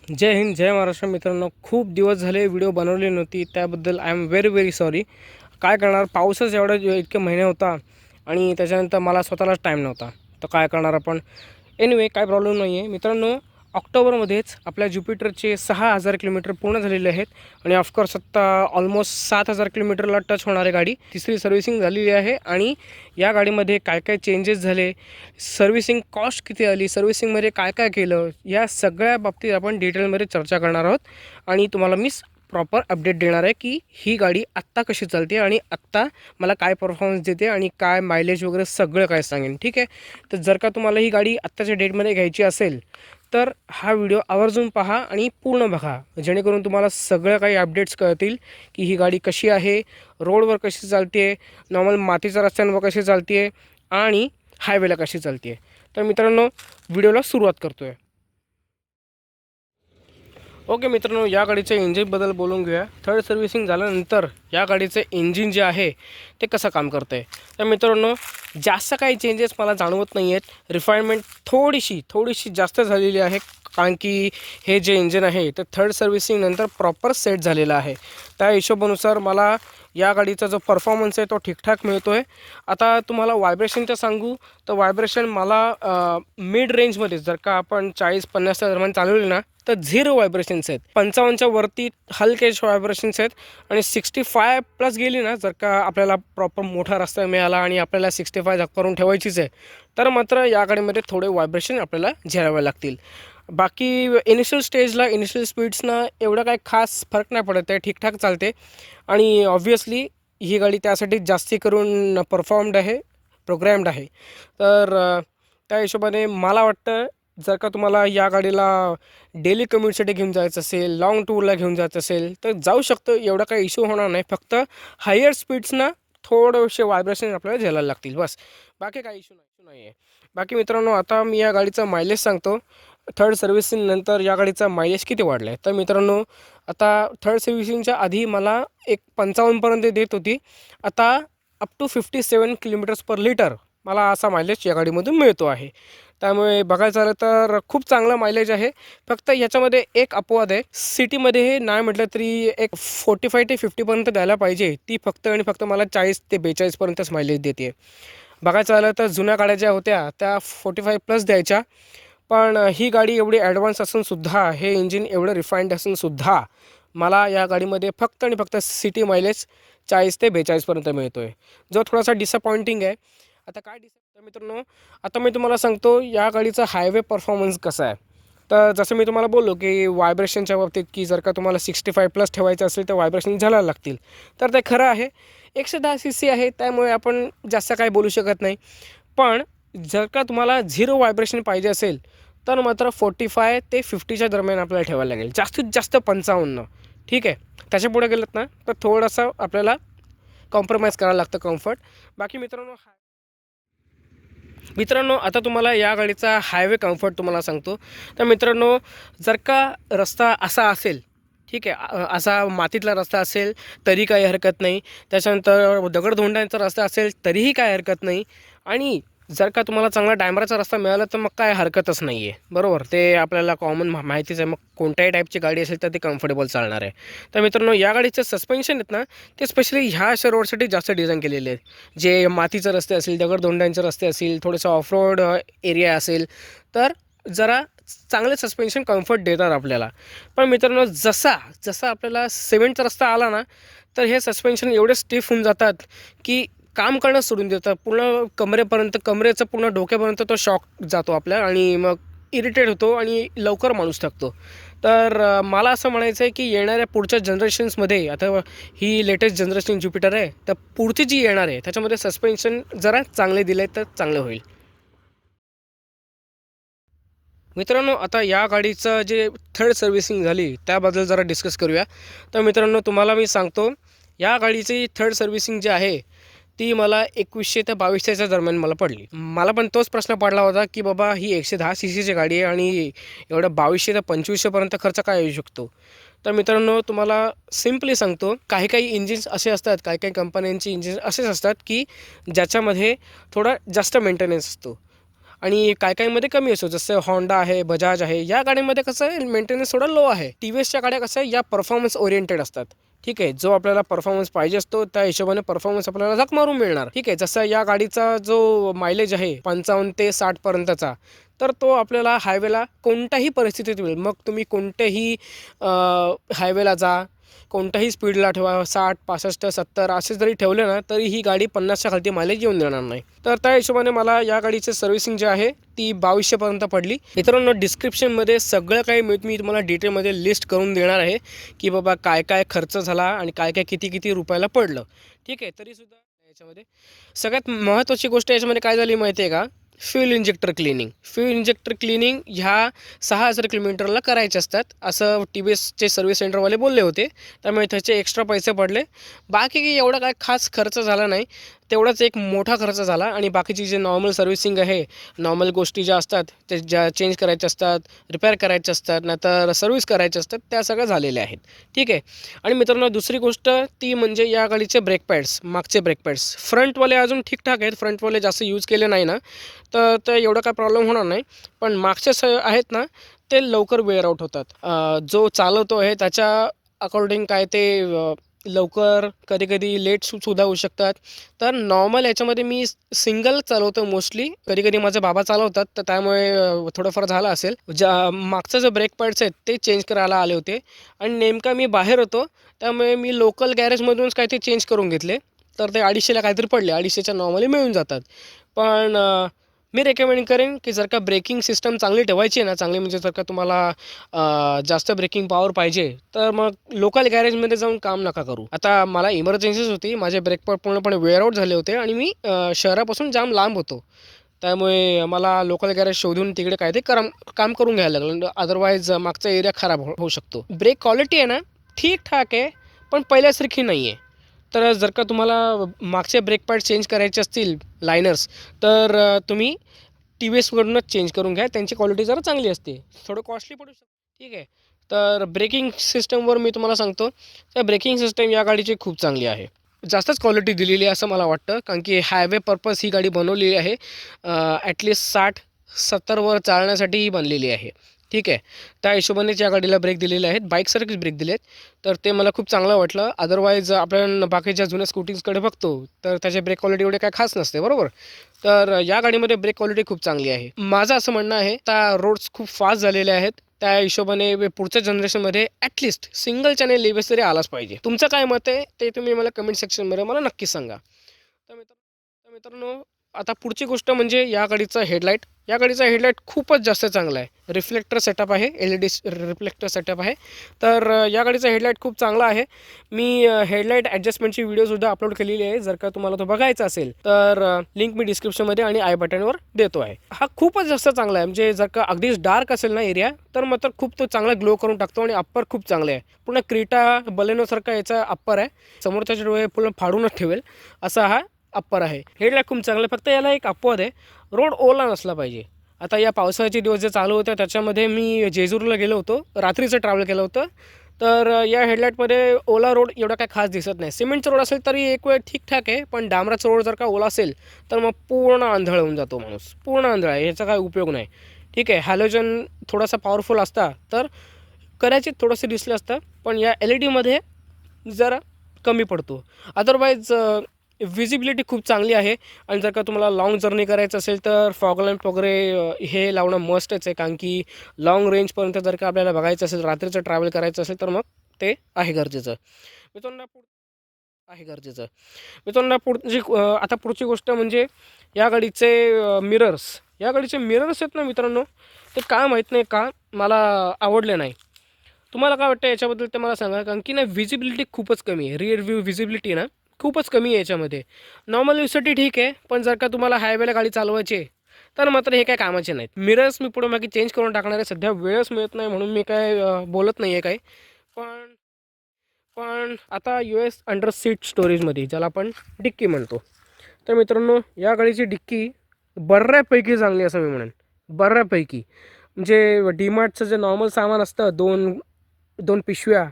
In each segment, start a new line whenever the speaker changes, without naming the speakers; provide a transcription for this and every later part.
जय हिंद, जय महाराष्ट्र. मित्रांनो, खूप दिवस झाले व्हिडिओ बनवली नव्हती, त्याबद्दल I am very very sorry. काय करणार, पाऊसच एवढा इतके महिने होता आणि त्याच्यानंतर मला स्वतःलाच टाईम नव्हता. तर काय करणार आपण. एनिवे, काय प्रॉब्लेम नाही आहे मित्रांनो. ऑक्टोबरमध्येच आपल्या ज्युपिटरचे 6,000 किलोमीटर पूर्ण झालेले आहेत आणि ऑफकोर्स आत्ता ऑलमोस्ट 7,000 किलोमीटरला टच होणार आहे गाडी. तिसरी सर्व्हिसिंग झालेली आहे आणि या गाडीमध्ये काय काय चेंजेस झाले, सर्व्हिसिंग कॉस्ट किती आली, सर्व्हिसिंगमध्ये काय काय केलं, या सगळ्या बाबतीत आपण डिटेलमध्ये चर्चा करणार आहोत आणि तुम्हाला मी प्रॉपर अपडेट देणार आहे की ही गाडी आत्ता कशी चालते आणि आत्ता मला काय परफॉर्मन्स देते आणि काय मायलेज वगैरे सगळं काय सांगेन. ठीक आहे. तर जर का तुम्हाला ही गाडी आत्ताच्या डेटमध्ये घ्यायची असेल तर हा व्हिडिओ आवर्जून पहा आणि पूर्ण बघा, जेणेकरून तुम्हाला सगळं काही अपडेट्स कळतील की ही गाडी कशी आहे, रोडवर कशी चालते, नॉर्मल मातीच्या रस्त्यांवर कशी चालते आणि हायवेला कशी चालते. तर मित्रांनो, व्हिडिओला सुरुवात करतो आहे. ओके मित्रांनो, या गाडीच्या इंजिनबद्दल बोलून घेऊया. थर्ड सर्व्हिसिंग झाल्यानंतर या गाडीचे इंजिन जे आहे ते कसं काम करतं आहे. तर मित्रांनो, जास्त काही चेंजेस मला जाणवत नाही आहेत. रिफाईनमेंट थोडीशी जास्त झालेली आहे, कारण की हे जे इंजिन आहे ते थर्ड सर्व्हिसिंगनंतर प्रॉपर सेट झालेलं आहे. त्या हिशोबानुसार मला या गाडीचा जो परफॉर्मन्स आहे तो ठीकठाक मिळतो आहे. आता तुम्हाला व्हायब्रेशनचं सांगू तर व्हायब्रेशन मला मिड रेंजमध्ये जर का आपण 40-50च्या दरम्यान चालवले ना तर 0 व्हायब्रेशन्स आहेत. 55च्या वरती हलकेच व्हायब्रेशन्स आहेत आणि 65+ गेली ना, जर का आपल्याला प्रॉपर मोठा रस्ता मिळाला आणि आपल्याला 65 करून ठेवायचीच आहे तर मात्र या गाडीमध्ये थोडे व्हायब्रेशन आपल्याला झेलावे लागतील. बाकी इनिशियल स्टेजला इनिशियल स्पीड्सना एवढा काही खास फरक नाही पडत आहे, ठीकठाक चालते आणि ऑब्व्हियसली ही गाडी त्यासाठी जास्ती करून परफॉर्म्ड आहे, प्रोग्रॅम्ड आहे. तर त्या हिशोबाने मला वाटतं जर का तुम्हाला या गाडीला डेली कम्युटसाठी घेऊन जायचं असेल, लाँग टूरला घेऊन जायचं असेल तर जाऊ शकतं, एवढा काही इश्यू होणार नाही. फक्त हायर स्पीड्सना थोडेसे व्हायब्रेशन आपल्याला झेलायला लागतील, बस. बाकी काही इश्यू नाही आहे. बाकी मित्रांनो, आता मी या गाडीचा मायलेज सांगतो. थर्ड सर्व्हिसिंगनंतर या गाडीचा मायलेज किती वाढला आहे. तर मित्रांनो, आता थर्ड सर्व्हिसिंगच्या आधी मला एक 55पर्यंत देत होती. आता up to 57 kilometres per litre मला असा मायलेज या गाडीमधून मिळतो आहे. त्यामुळे बघायचं झालं तर खूप चांगला मायलेज आहे. फक्त याच्यामध्ये एक अपवाद आहे. सिटीमध्ये हे नाही म्हटलं तरी एक 45 ते 50पर्यंत द्यायला पाहिजे, ती फक्त आणि फक्त मला 40 ते 42पर्यंतच मायलेज देते. बघायचं झालं तर जुन्या गाड्या ज्या होत्या त्या 45+ द्यायच्या, पण ही गाडी एवढी ॲडव्हान्स असूनसुद्धा, हे इंजिन एवढं रिफाईंड असूनसुद्धा मला या गाडीमध्ये फक्त आणि फक्त सिटी मायलेज 40 ते 42पर्यंत मिळतो आहे, जो थोडासा डिसअपॉइंटिंग आहे. आता काय तर मित्रांनो, आता मी तुम्हाला सांगतो या गाडीचा हायवे परफॉर्मन्स कसा आहे. तर जसं मी तुम्हाला बोललो की व्हायब्रेशनच्या बाबतीत, की जर का तुम्हाला 65+ ठेवायचं असेल तर व्हायब्रेशन झेलायला लागतील, तर ते खरं आहे. 110 CC आहे, त्यामुळे आपण जास्त काय बोलू शकत नाही. पण जर का तुम्हाला 0 व्हायब्रेशन पाहिजे असेल तर मात्र 45 ते 50च्या दरम्यान आपल्याला ठेवायला लागेल, जास्तीत जास्त 55. ठीक आहे. त्याच्या पुढे गेलं ना तर थोडंसं आपल्याला कॉम्प्रोमाइज करायला लागतं कम्फर्ट. बाकी मित्रांनो, आता तुम्हाला या गाडीचा हायवे कम्फर्ट तुम्हाला सांगतो. तर मित्रांनो, जर का रस्ता असा असेल, ठीक आहे, असा मातीतला रस्ता असेल तरी काही हरकत नाही. त्याच्यानंतर दगडधोंड्यांचा रस्ता असेल तरीही काय हरकत नाही. आणि जर का तुम्हाला चांगला डांबराचा रस्ता मिळाला तर मग काय हरकतच नाही आहे, बरोबर. ते आपल्याला कॉमन माहितीच आहे. मग कोणत्याही टाईपची गाडी असेल तर ते कम्फर्टेबल चालणार आहे. तर मित्रांनो, या गाडीचे सस्पेन्शन आहेत ना, ते स्पेशली ह्या अशा रोडसाठी जास्त डिझाईन केलेले आहेत. जे मातीचे रस्ते असेल, दगडधोंड्यांचे रस्ते असतील, थोडंसं ऑफ रोड एरिया असेल तर जरा चांगले सस्पेन्शन कम्फर्ट देतात आपल्याला. पण मित्रांनो, जसा आपल्याला सिमेंटचा रस्ता आला ना तर हे सस्पेन्शन एवढे स्टिफ होऊन जातात की काम करणं सोडून देतात. पूर्ण कमरेचं पूर्ण डोक्यापर्यंत तो शॉक जातो आपल्या आणि मग इरिटेट होतो आणि लवकर माणूस थकतो. तर मला असं म्हणायचं आहे की येणाऱ्या पुढच्या जनरेशन्समध्ये, आता ही लेटेस्ट जनरेशन ज्युपिटर आहे, तर पुढची जी येणार आहे त्याच्यामध्ये सस्पेन्शन जरा चांगले दिले तर चांगलं होईल. मित्रांनो, आता या गाडीचं जे थर्ड सर्व्हिसिंग झाली त्याबद्दल जरा डिस्कस करूया. तर मित्रांनो, तुम्हाला मी सांगतो, या गाडीची थर्ड सर्व्हिसिंग जी आहे ती मला 2100 ते 2200च्या दरम्यान मला पडली. मला पण तोच प्रश्न पडला होता की बाबा, ही 110 CCची गाडी आहे आणि एवढं 2200 ते 2500पर्यंत खर्च काय येऊ शकतो. तर मित्रांनो, तुम्हाला सिम्पली सांगतो, काही काही इंजिन्स असे असतात, काही काही कंपन्यांची इंजिन्स असेच असतात की ज्याच्यामध्ये थोडा जास्त मेंटेनन्स असतो. आणि काय काहीमध्ये कमी असतो, जसं होंडा आहे, बजाज आहे. या गाडीमध्ये कसं आहे मेंटेनन्स थोडा लो आहे. टी व्ही एसच्या गाड्या कसं आहे या परफॉर्मन्स ओरिएंटेड असतात. ठीक आहे, जो आपल्याला परफॉर्मन्स पाहिजे असतो त्या हिशोबाने परफॉर्मन्स आपल्याला झक मारून मिळणार. ठीक आहे, जसं या गाडीचा जो मायलेज आहे 55 ते 60 पर्यंतचा, तर तो आपल्याला हायवेला कोणत्याही परिस्थितीत मिळेल. मग तुम्ही कोणत्याही हायवेला जा, कोणत्याही स्पीडला ठेवा, 60, 65, 70 असे जरी ठेवले ना तरी ही गाडी 50च्या खालती मायलेज येऊन देणार नाही. तर त्या हिशोबाने मला या गाडीचे सर्व्हिसिंग जे आहे ती 2200पर्यंत पडली. मित्रांनो, डिस्क्रिप्शनमध्ये सगळं काही मी तुम्हाला डिटेलमध्ये लिस्ट करून देणार आहे की बाबा काय काय खर्च झाला आणि काय काय किती किती रुपयाला पडलं. ठीक आहे, तरीसुद्धा याच्यामध्ये सगळ्यात महत्त्वाची गोष्ट याच्यामध्ये काय झाली माहिती आहे का, फ्यूल इंजेक्टर क्लिनिंग ह्या 6000 किलोमीटरला करायचे असतात असं टी व्ही एसचे सर्व्हिस सेंटरवाले बोलले होते. त्यामुळे त्याचे एक्स्ट्रा पैसे पडले. बाकी काही एवढा काय खास खर्च झाला नाही, तेवढाच एक मोठा खर्च झाला. आणि बाकीची जे नॉर्मल सर्व्हिसिंग आहे, नॉर्मल गोष्टी ज्या असतात ते ज्या चेंज करायच्या असतात, रिपेअर करायचे असतात, नाहीतर सर्व्हिस करायच्या असतात, त्या सगळ्या झालेल्या आहेत. ठीक आहे. आणि मित्रांनो, दुसरी गोष्ट ती म्हणजे या गाडीचे ब्रेक पॅड्स, मागचे ब्रेक पॅड्स फ्रंटवाले अजून ठीकठाक आहेत. फ्रंटवाले जास्त यूज केले नाही ना तर एवढा काय प्रॉब्लेम होणार नाही. पण मागचे आहेत ना ते लवकर वेअर आउट होतात. जो चालवतो आहे त्याच्या अकॉर्डिंग काय ते लवकर कधी कधी लेट सुद्धा होऊ शकतात. तर नॉर्मल याच्यामध्ये मी सिंगल चालवतो मोस्टली. कधी कधी माझे बाबा चालवतात तर त्यामुळे थोडंफार झालं असेल. मागचं जे ब्रेक पॅड्स आहेत ते चेंज करायला आले होते आणि नेमका मी बाहेर होतो, त्यामुळे मी लोकल गॅरेजमधूनच काय ते चेंज करून घेतले. तर ते 250ला काहीतरी पडले. 250च्या नॉर्मली मिळून जातात. पण मी रेकमेंड करेन की जर का ब्रेकिंग सिस्टम चांगली ठेवायची आहे ना, चांगली म्हणजे जर का तुम्हाला जास्त ब्रेकिंग पॉवर पाहिजे तर मग लोकल गॅरेजमध्ये जाऊन काम नका करू. आता मला इमर्जन्सीच होती, माझे ब्रेक पॉड पूर्णपणे वेअर आउट झाले होते आणि मी शहरापासून जाम लांब होतो. त्यामुळे मला लोकल गॅरेज शोधून तिकडे काय ते काम करून घ्यायला लागलं. अदरवाईज मागचा एरिया खराब होऊ शकतो. ब्रेक क्वालिटी आहे ना ठीकठाक आहे, पण पहिल्यासारखी नाही आहे. तर जर का तुम्हाला मागचे ब्रेक पॅड चेंज करायचे असतील लायनर्स, तर तुम्ही टी व्ही एसवरूनच चेंज करून घ्या. त्यांची क्वालिटी जरा चांगली असते. थोडं कॉस्टली पडू शकतं. ठीक आहे. तर ब्रेकिंग सिस्टमवर मी तुम्हाला सांगतो, तर ब्रेकिंग सिस्टम या गाडीची खूप चांगली आहे. जास्तच क्वालिटी दिलेली आहे असं मला वाटतं, कारण की हायवे पर्पज ही गाडी बनवलेली आहे. ॲटलिस्ट 60-70वर चालण्यासाठी ही बनलेली आहे. ठीक आहे. त्या हिशोबानेच या गाडीला ब्रेक दिलेले आहेत, बाईकसारखेच ब्रेक दिले आहेत. तर ते मला खूप चांगलं वाटलं. अदरवाईज आपण बाकीच्या जुन्या स्कूटीजकडे बघतो तर त्याचे ब्रेक क्वालिटी एवढे काय खास नसते, बरोबर. तर या गाडीमध्ये ब्रेक क्वालिटी खूप चांगली आहे. माझं असं म्हणणं आहे, आता रोड्स खूप फास्ट झालेले आहेत, त्या हिशोबाने पुढच्या जनरेशनमध्ये ॲटलिस्ट सिंगल चॅनल एबीएस तरी आलाच पाहिजे. तुमचं काय मत आहे ते तुम्ही मला कमेंट सेक्शनमध्ये मला नक्कीच सांगा. मित्रांनो, आता पुढची गोष्ट म्हणजे या गाडीचा हेडलाईट. या गाडीचा हेडलाईट खूपच जास्त चांगला आहे. रिफ्लेक्टर सेटअप आहे, LED रिफ्लेक्टर सेटअप आहे. तर या गाडीचा हेडलाईट खूप चांगला आहे. मी हेडलाईट ॲडजस्टमेंटची व्हिडिओसुद्धा अपलोड केलेली आहे. जर का तुम्हाला तो बघायचा असेल तर लिंक मी डिस्क्रिप्शनमध्ये आणि आय बटनवर देतो आहे. हा खूपच जास्त चांगला आहे. म्हणजे जर का अगदीच डार्क असेल ना एरिया तर मात्र खूप तो चांगला ग्लो करून टाकतो. आणि अप्पर खूप चांगले आहे. पूर्ण क्रीटा बलेनोसारखा याचा अप्पर आहे. समोरच्याचे डोळे पूर्ण फाडूनच ठेवेल असा हा अप्पर आहे. हेडलाईट खूप चांगलं आहे. फक्त याला एक अपवाद आहे, रोड ओला नसला पाहिजे. आता या पावसाळ्याचे दिवस जे चालू होते त्याच्यामध्ये मी जेजूरला गेलो होतो, रात्रीचं ट्रॅव्हल केलं होतं. तर या हेडलाईटमध्ये ओला रोड एवढा काय खास दिसत नाही. सिमेंटचा रोड असेल तरी एक वेळ ठीकठाक आहे, पण डांबराचा रोड जर का ओला असेल तर मग पूर्ण आंधळ होऊन जातो माणूस. पूर्ण आंधळ आहे, याचा काय उपयोग नाही. ठीक आहे. हॅलोजन थोडासा पॉवरफुल असता तर कदाचित थोडंसं दिसलं असतं, पण या LED जरा कमी पडतो. अदरवाईज विजिबिलिटी खूप चांगली आहे. आणि जर का तुम्हाला लाँग जर्नी करायचं असेल तर फॉग लॅम्प वगैरे हे लावणं मस्टच आहे, कारण की लाँग रेंजपर्यंत जर का आपल्याला बघायचं असेल, रात्रीचं ट्रॅव्हल करायचं असेल तर मग ते आहे गरजेचं. मित्रांनो पुढची आता पुढची गोष्ट म्हणजे या गाडीचे मिरर्स. या गाडीचे मिरर्स आहेत ना मित्रांनो, ते काय माहीत नाही का मला आवडले नाही. तुम्हाला काय वाटतं याच्याबद्दल ते मला सांगा, कारण की ना विजिबिलिटी खूपच कमी आहे. रिअर व्ह्यू विजिबिलिटी ना खूपच कमी आहे याच्यामध्ये. नॉर्मल यूजसाठी ठीक आहे, पण जर का तुम्हाला हायवेला गाडी चालवायची आहे तर मात्र हे काय कामाचे नाहीत. मिरर्स मी पुढे मागे चेंज करून टाकणार आहे. सध्या वेळच मिळत नाही म्हणून मी काय बोलत नाही आहे काही. पण पण आता US अंडर सीट स्टोरेजमध्ये ज्याला आपण डिक्की म्हणतो, तर मित्रांनो या गाडीची डिक्की बऱ्यापैकी चांगली असं मी म्हणेन. बऱ्यापैकी म्हणजे डीमार्टचं जे नॉर्मल सामान असतं, दोन पिशव्या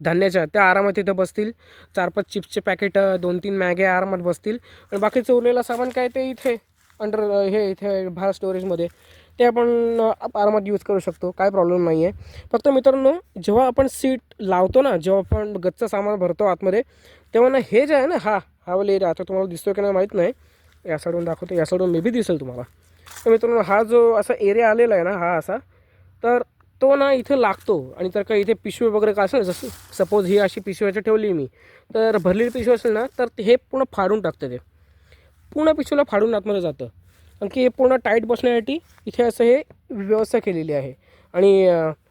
धान्याच्या त्या आरामात तिथं बसतील. 4-5 चिप्सचे पॅकेट, 2-3 मॅग्या आरामात बसतील. आणि बाकीचं उरलेलं सामान काय ते इथे अंडर हे इथे बाहेर स्टोरेजमध्ये, ते आपण आरामात यूज करू शकतो, काय प्रॉब्लेम नाही आहे. फक्त मित्रांनो जेव्हा आपण सीट लावतो ना, जेव्हा आपण गच्चं सामान भरतो आतमध्ये, तेव्हा ना हे जे आहे ना हा वाला एरिया, आता तुम्हाला दिसतो की नाही माहीत नाही, या साईडून दाखवतो, या साईडून मे बी दिसेल तुम्हाला. तर मित्रांनो हा जो असा एरिया आलेला आहे ना, हा असा, तर तो ना इथे लागतो. आणि तर काही इथे पिशवी वगैरे काय असेल, जसं सपोज ही अशी पिशवी ठेवली मी, तर भरलेली पिशवी असेल ना, तर हे पूर्ण फाडून टाकतं, ते पूर्ण पिशवीला फाडून आतमध्ये जातं. कारण की हे पूर्ण टाईट बसण्यासाठी इथे असं हे व्यवस्था केलेली आहे. आणि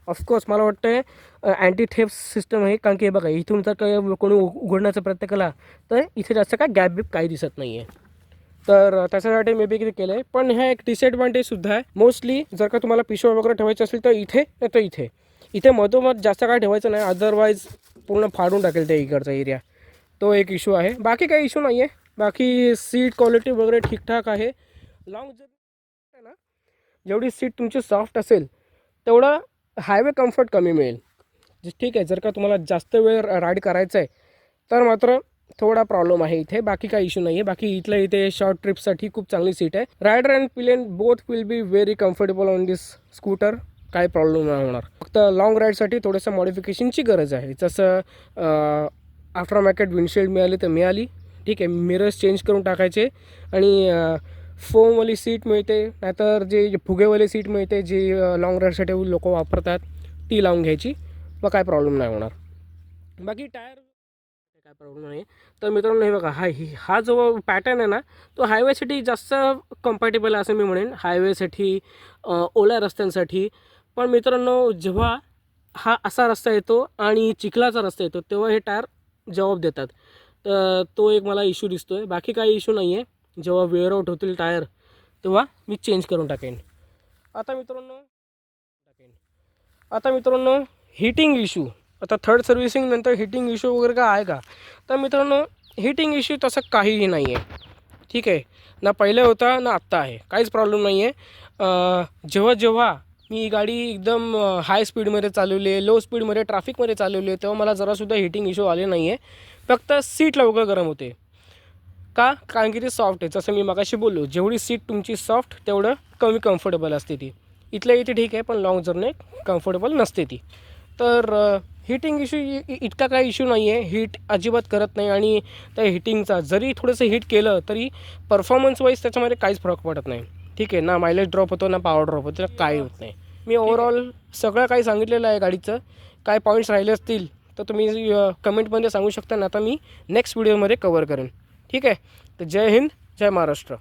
ऑफकोर्स मला वाटतं आहे अँटी थेफ्ट सिस्टम आहे. कारण की हे बघा, इथून जर काही कोणी उघडण्याचा प्रयत्न केला तर इथे जास्त काय गॅप बिप काही दिसत नाही आहे. तर त्याच्यासाठी मे बी किती केलं आहे. पण ह्या एक डिसएडव्हान्टेजसुद्धा आहे. मोस्टली जर का तुम्हाला पिशव्या वगैरे ठेवायचं असेल तर इथे नाही तर इथे मधोमध जास्त काय ठेवायचं नाही, अदरवाईज पूर्ण फाडून टाकेल ते इकडचा एरिया. तो एक इश्यू आहे. बाकी काही इश्यू नाही आहे. बाकी सीट क्वालिटी वगैरे ठीकठाक आहे. लॉंग जर्नी ना, जेवढी सीट तुमची सॉफ्ट असेल तेवढं हायवे कम्फर्ट कमी मिळेल. ठीक आहे, जर का तुम्हाला जास्त वेळ राईड करायचं आहे तर मात्र थोडा प्रॉब्लेम आहे इथे. बाकी काही इश्यू नाही आहे. बाकी इथल्या इथे शॉर्ट ट्रिपसाठी खूप चांगली सीट आहे. Rider and pillion both will be very comfortable on this scooter. काही प्रॉब्लेम नाही होणार. फक्त लाँग राईडसाठी थोडंसं मॉडिफिकेशनची गरज आहे. जसं आफ्टर मार्केट विंडशील्ड मिळाली तर मिळाली, ठीक आहे, मिरर्स चेंज करून टाकायचे. आणि फोमवाली सीट मिळते, नाहीतर जे फुगेवाली सीट मिळते जी लाँग राईडसाठी लोक वापरतात, ती लावून घ्यायची. मग काय प्रॉब्लेम नाही होणार. बाकी टायर काय प्रॉब्लेम नाही. तर मित्रांनो हे बघा, हा जो पॅटर्न आहे ना, तो हायवेसाठी जास्त कम्फर्टेबल आहे असं मी म्हणेन. हायवेसाठी, ओल्या रस्त्यांसाठी. पण मित्रांनो जेव्हा हा असा रस्ता येतो आणि चिखलाचा रस्ता येतो तेव्हा हे टायर जबाब देतात. तर तो एक मला इश्यू दिसतो आहे. बाकी काही इश्यू नाही आहे. जेव्हा वेअर आउट होतील टायर तेव्हा मी चेंज करून टाकेन. आता मित्रांनो हीटिंग इश्यू. आता थर्ड सर्व्हिसिंग नंतर हीटिंग इश्यू वगैरे काय आहे का? तर मित्रांनो हीटिंग इश्यू तसं काहीही नाही आहे. ठीक आहे, ना पहिले होता ना आत्ता आहे, काहीच प्रॉब्लेम नाही आहे. जेव्हा मी ही गाडी एकदम हाय स्पीडमध्ये चालवली आहे, लो स्पीडमध्ये ट्रॅफिकमध्ये चालवली आहे, तेव्हा मला जरासुद्धा हीटिंग इश्यू आले नाही आहे. फक्त सीट लवकर गरम होते. का? कारण की ते सॉफ्ट आहे. जसं मी मगाशी बोललो, जेवढी सीट तुमची सॉफ्ट तेवढं कमी कम्फर्टेबल असते ती. इथल्या इथे ठीक आहे, पण लाँग जर्नी कम्फर्टेबल नसते ती. तर हीटिंग इश्यू इतका काही इश्यू नाही आहे. हीट अजिबात करत नाही. आणि त्या हीटिंगचा जरी थोडंसं हीट केलं तरी परफॉर्मन्स वाईज त्याच्यामध्ये काहीच फरक पडत नाही. ठीक आहे ना, मायलेज ड्रॉप होतो ना पॉवर ड्रॉप होतो, काही होत नाही. मी ओव्हरऑल सगळं काही सांगितलेलं आहे गाडीचं. काय पॉईंट्स राहिले असतील तर तुम्ही कमेंटमध्ये सांगू शकता ना, आता मी नेक्स्ट व्हिडिओमध्ये कवर करेन. ठीक आहे, तर जय हिंद, जय महाराष्ट्र.